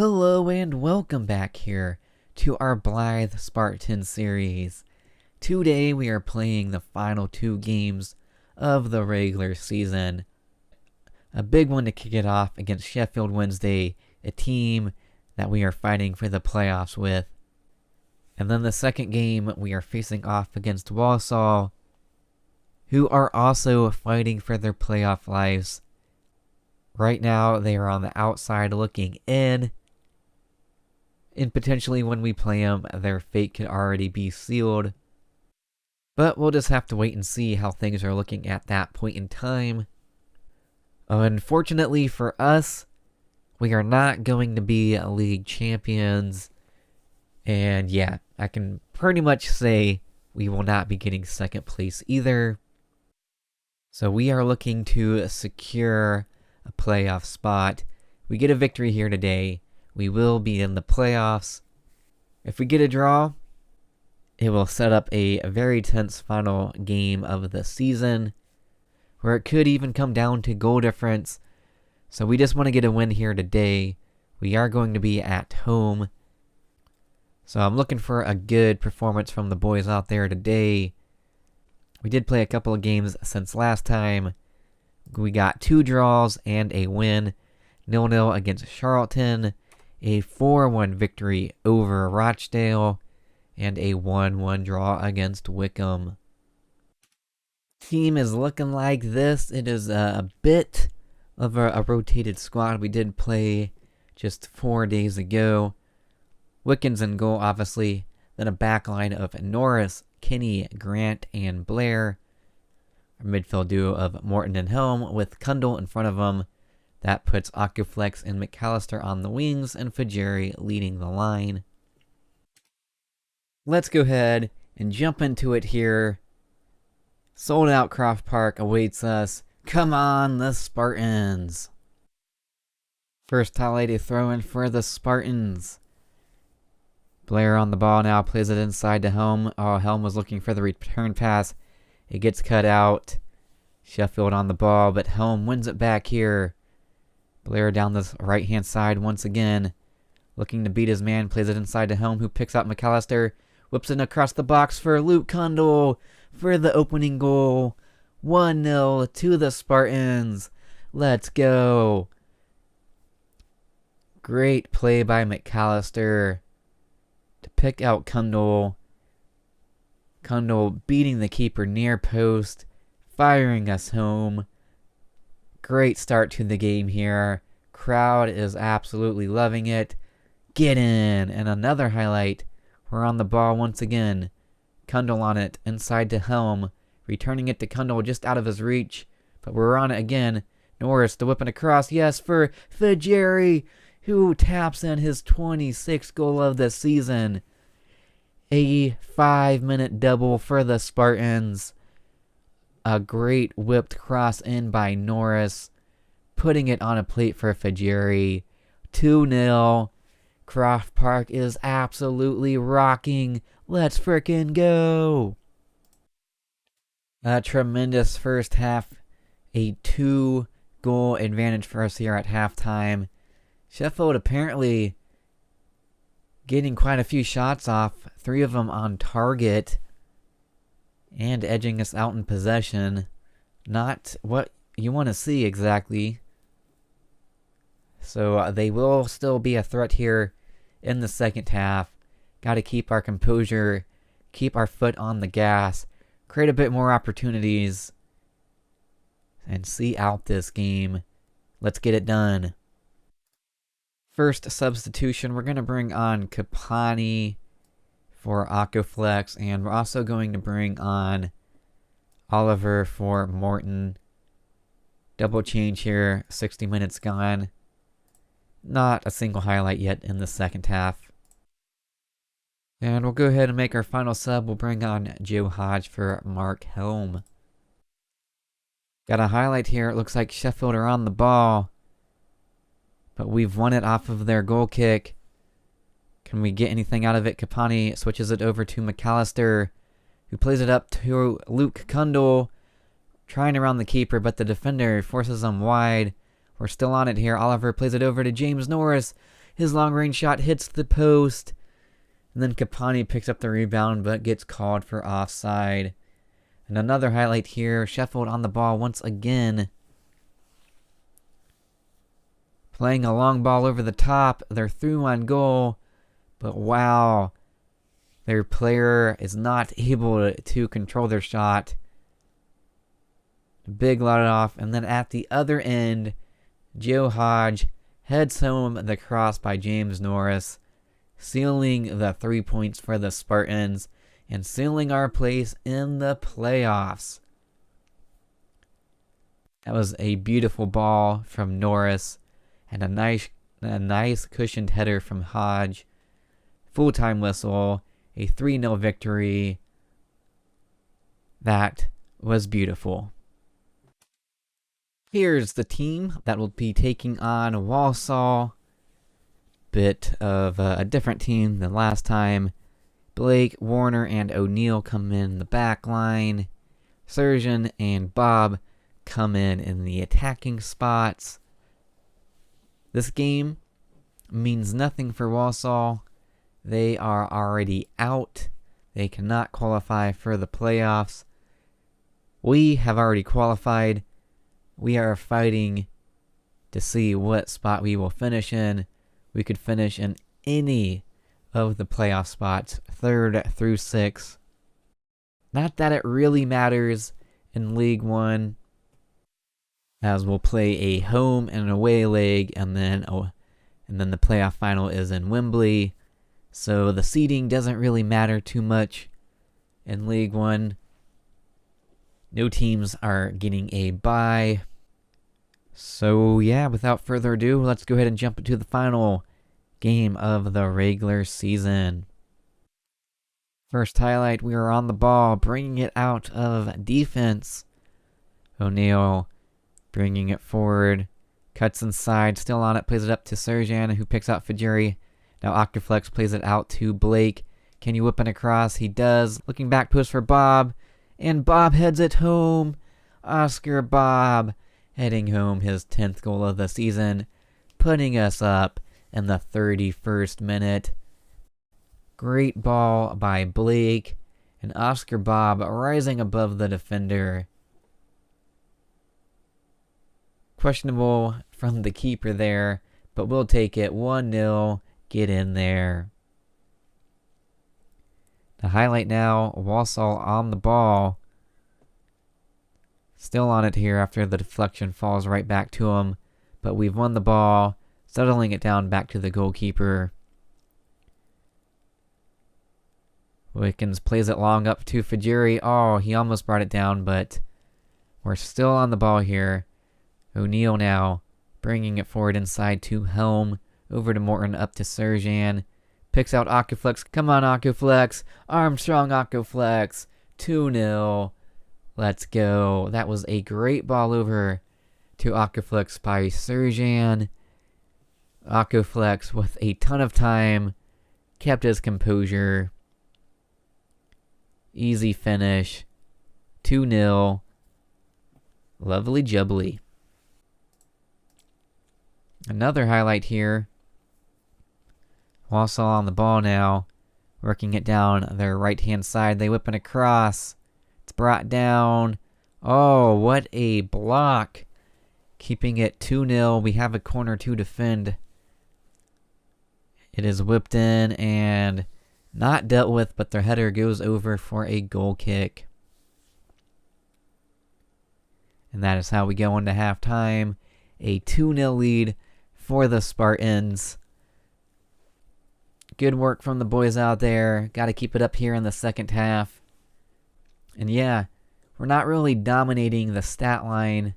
Hello and welcome back here to our Blyth Spartans series. Today we are playing the final two games of the regular season. A big one to kick it off against Sheffield Wednesday, a team that we are fighting for the playoffs with. And then the second game we are facing off against Walsall, who are also fighting for their playoff lives. Right now they are on the outside looking in. And potentially when we play them, their fate could already be sealed. But we'll just have to wait and see how things are looking at that point in time. Unfortunately for us, we are not going to be league champions. And yeah, I can pretty much say we will not be getting second place either. So we are looking to secure a playoff spot. We get a victory here today, we will be in the playoffs. If we get a draw, it will set up a very tense final game of the season, where it could even come down to goal difference. So we just want to get a win here today. We are going to be at home. So I'm looking for a good performance from the boys out there today. We did play a couple of games since last time. We got 2 draws and a win. 0-0 against Charlton. A 4-1 victory over Rochdale, and a 1-1 draw against Wickham. Team is looking like this. It is a bit of a rotated squad. We did play just 4 days ago. Wickens in goal, obviously. Then a back line of Norris, Kinney, Grant, and Blair. Our midfield duo of Morton and Helm with Kundle in front of them. That puts Ocuflex and McAllister on the wings and Fajeri leading the line. Let's go ahead and jump into it here. Sold out Croft Park awaits us. Come on, the Spartans. First highlight, a throw in for the Spartans. Blair on the ball now, plays it inside to Helm. Oh, Helm was looking for the return pass. It gets cut out. Sheffield on the ball, but Helm wins it back here. Blair down this right-hand side once again. Looking to beat his man. Plays it inside to Helm, who picks out McAllister. Whips it across the box for Luke Kundle for the opening goal. 1-0 to the Spartans. Let's go. Great play by McAllister to pick out Kundle. Kundle beating the keeper near post. Firing us home. Great start to the game here. Crowd is absolutely loving it. Get in. And another highlight. We're on the ball once again. Kundle on it. Inside to Helm. Returning it to Kundle just out of his reach. But we're on it again. Norris to whipping across. Yes, for Fajeri, who taps in his 26th goal of the season. A 5-minute double for the Spartans. A great whipped cross in by Norris, putting it on a plate for Fajeri. 2-0. Croft Park is absolutely rocking. Let's frickin' go. A tremendous first half. A 2-goal advantage for us here at halftime. Sheffield apparently getting quite a few shots off. 3 of them on target. And edging us out in possession. Not what you want to see exactly. So they will still be a threat here in the second half. Got to keep our composure. Keep our foot on the gas. Create a bit more opportunities. And see out this game. Let's get it done. First substitution. We're going to bring on Kapani for Ocuflex, and we're also going to bring on Oliver for Morton. Double change here, 60 minutes gone. Not a single highlight yet in the second half. And we'll go ahead and make our final sub. We'll bring on Joe Hodge for Mark Helm. Got a highlight here. It looks like Sheffield are on the ball, but we've won it off of their goal kick. Can we get anything out of it? Kapani switches it over to McAllister, who plays it up to Luke Kundle. Trying around the keeper, but the defender forces him wide. We're still on it here. Oliver plays it over to James Norris. His long-range shot hits the post. And then Capani picks up the rebound but gets called for offside. And another highlight here. Sheffield on the ball once again. Playing a long ball over the top. They're through on goal. But wow. Their player is not able to control their shot. Big let off. And then at the other end, Joe Hodge heads home the cross by James Norris, sealing the 3 points for the Spartans and sealing our place in the playoffs. That was a beautiful ball from Norris and a nice cushioned header from Hodge. Full-time whistle, a 3-0 victory. That was beautiful. Here's the team that will be taking on Walsall. Bit of a different team than last time. Blake, Warner, and O'Neill come in the back line. Surgeon and Bob come in the attacking spots. This game means nothing for Walsall. They are already out. They cannot qualify for the playoffs. We have already qualified. We are fighting to see what spot we will finish in. We could finish in any of the playoff spots, 3rd through 6th. Not that it really matters in League 1, as we'll play a home and an away leg, and then the playoff final is in Wembley. So the seeding doesn't really matter too much in League 1. No teams are getting a bye. So yeah, without further ado, let's go ahead and jump into the final game of the regular season. First highlight, we are on the ball, bringing it out of defense. O'Neill bringing it forward, cuts inside, still on it, plays it up to Serjan, who picks out Fajiri. Now Octaflex plays it out to Blake. Can you whip it across? He does. Looking back post for Bob, and Bob heads it home. Oscar Bob heading home his 10th goal of the season, putting us up in the 31st minute. Great ball by Blake, and Oscar Bob rising above the defender. Questionable from the keeper there, but we'll take it. 1-0. Get in there. The highlight now, Walsall on the ball. Still on it here after the deflection falls right back to him. But we've won the ball, settling it down back to the goalkeeper. Wickens plays it long up to Fajiri. Oh, he almost brought it down, but we're still on the ball here. O'Neill now bringing it forward inside to Helm. Over to Morton, up to Serjan. Picks out Octaflex. Come on, Octaflex. Armstrong Octaflex. 2-0. Let's go. That was a great ball over to Octaflex by Serjan. Octaflex with a ton of time. Kept his composure. Easy finish. 2-0. Lovely jubbly. Another highlight here. Walsall on the ball now, working it down their right-hand side. They whip it across. It's brought down. Oh, what a block. Keeping it 2-0. We have a corner to defend. It is whipped in and not dealt with, but their header goes over for a goal kick. And that is how we go into halftime. A 2-0 lead for the Spartans. Good work from the boys out there. Got to keep it up here in the second half. And yeah, we're not really dominating the stat line.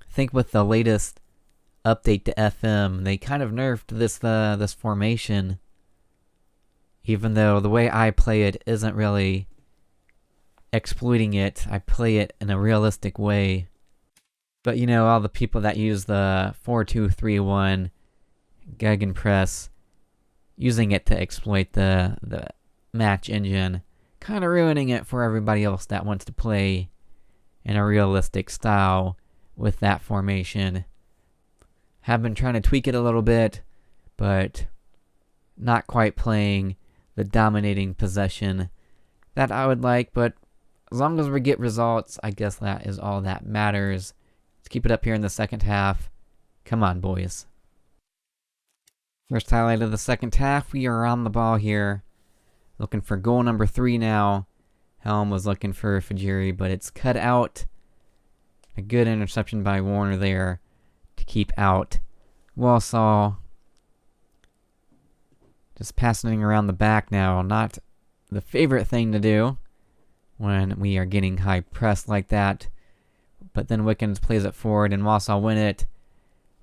I think with the latest update to FM, they kind of nerfed this formation. Even though the way I play it isn't really exploiting it. I play it in a realistic way. But you know, all the people that use the 4-2-3-1 Gegenpress, using it to exploit the match engine, kind of ruining it for everybody else that wants to play in a realistic style with that formation. Have been trying to tweak it a little bit, but not quite playing the dominating possession that I would like. But as long as we get results, I guess that is all that matters. Let's keep it up here in the second half. Come on, boys. First highlight of the second half, we are on the ball here. Looking for goal number 3 now. Helm was looking for Fajiri, but it's cut out. A good interception by Warner there to keep out Walsall. Just passing around the back now. Not the favorite thing to do when we are getting high press like that. But then Wickens plays it forward and Walsall win it.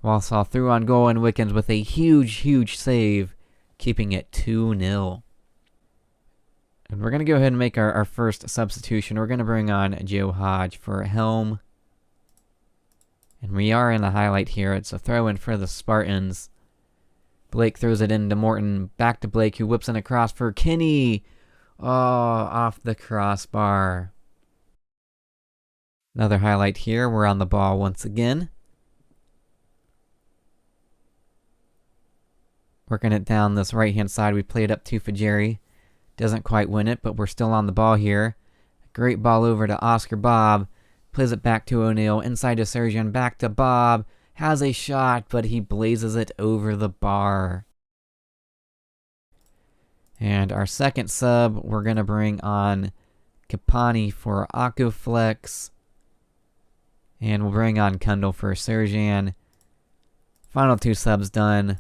Walsall through on goal and Wickens with a huge save, keeping it 2-0. And we're going to go ahead and make our first substitution. We're going to bring on Joe Hodge for Helm. And we are in the highlight here. It's a throw in for the Spartans. Blake throws it into Morton. Back to Blake, who whips in across for Kinney. Oh, off the crossbar. Another highlight here. We're on the ball once again. Working it down this right-hand side. We play it up to Fajiri. Doesn't quite win it, but we're still on the ball here. Great ball over to Oscar Bob. Plays it back to O'Neill. Inside to Sergian. Back to Bob. Has a shot, but he blazes it over the bar. And our second sub, we're going to bring on Kapani for Akoflex. And we'll bring on Kundal for Sergian. Final 2 subs done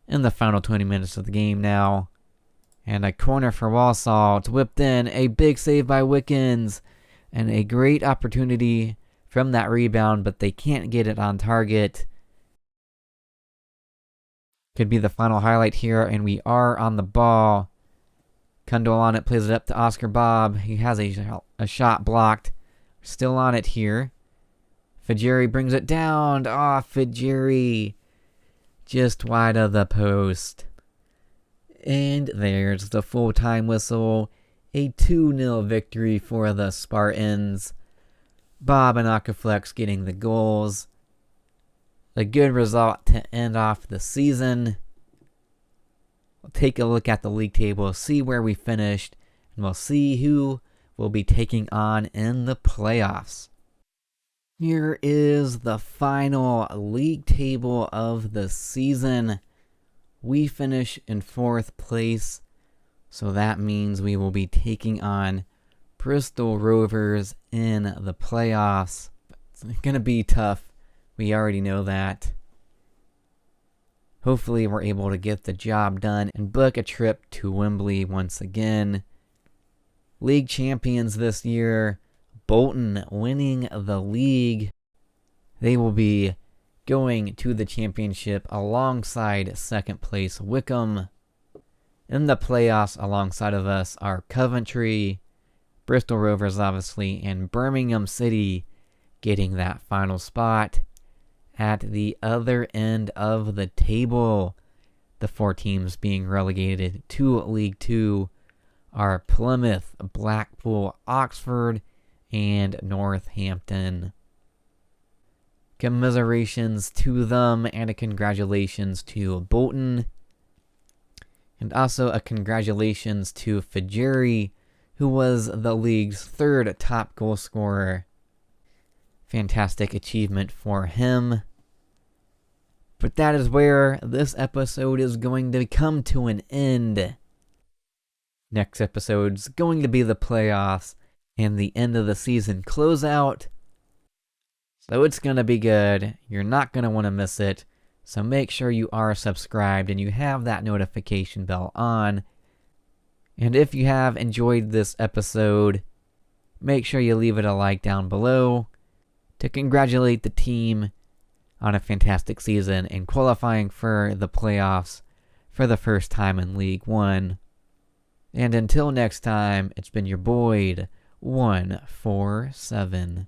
in the final 20 minutes of the game now. And a corner for Walsall. It's whipped in. A big save by Wickens. And a great opportunity from that rebound, but they can't get it on target. Could be the final highlight here, and we are on the ball. Kundal on it, plays it up to Oscar Bob. He has a shot blocked. Still on it here. Fajiri brings it down. Fajiri. Just wide of the post. And there's the full-time whistle. A 2-0 victory for the Spartans. Bob and Akoflex getting the goals. A good result to end off the season. We'll take a look at the league table, see where we finished, and we'll see who will be taking on in the playoffs. Here is the final league table of the season. We finish in 4th place, so that means we will be taking on Bristol Rovers in the playoffs. It's going to be tough. We already know that. Hopefully we're able to get the job done and book a trip to Wembley once again. League champions this year, Bolton winning the league. They will be going to the championship alongside 2nd place Wickham. In the playoffs alongside of us are Coventry, Bristol Rovers obviously, and Birmingham City getting that final spot. At the other end of the table, the 4 teams being relegated to League 2 are Plymouth, Blackpool, Oxford, and Northampton. Commiserations to them and a congratulations to Bolton. And also a congratulations to Fajiri, who was the league's 3rd top goal scorer. Fantastic achievement for him. But that is where this episode is going to come to an end. Next episode's going to be the playoffs and the end of the season closeout. So it's going to be good. You're not going to want to miss it. So make sure you are subscribed and you have that notification bell on. And if you have enjoyed this episode, make sure you leave it a like down below to congratulate the team on a fantastic season and qualifying for the playoffs for the first time in League 1. And until next time, it's been your Boyd 147.